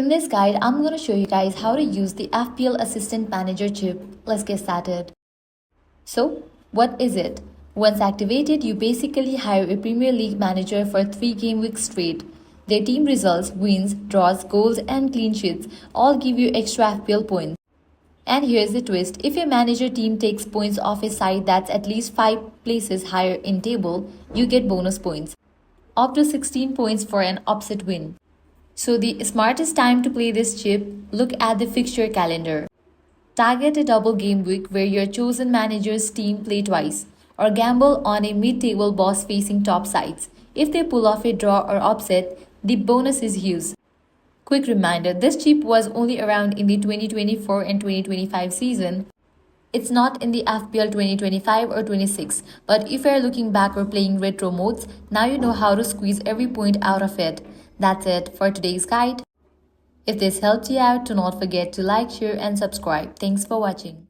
In this guide, I'm going to show you guys how to use the FPL Assistant Manager chip. Let's get started. So, what is it? Once activated, you basically hire a Premier League manager for 3 game weeks straight. Their team results, wins, draws, goals and clean sheets all give you extra FPL points. And here's the twist, if your manager team takes points off a side that's at least 5 places higher in table, you get bonus points. Up to 16 points for an upset win. So the smartest time to play this chip, look at the fixture calendar. Target a double game week where your chosen manager's team play twice, or gamble on a mid-table boss facing top sides. If they pull off a draw or upset, the bonus is huge. Quick reminder, this chip was only around in the 2024 and 2025 season. It's not in the FPL 2025 or 26, but if you're looking back or playing retro modes, now you know how to squeeze every point out of it. That's it for today's guide. If this helped you out, do not forget to like, share and subscribe. Thanks for watching.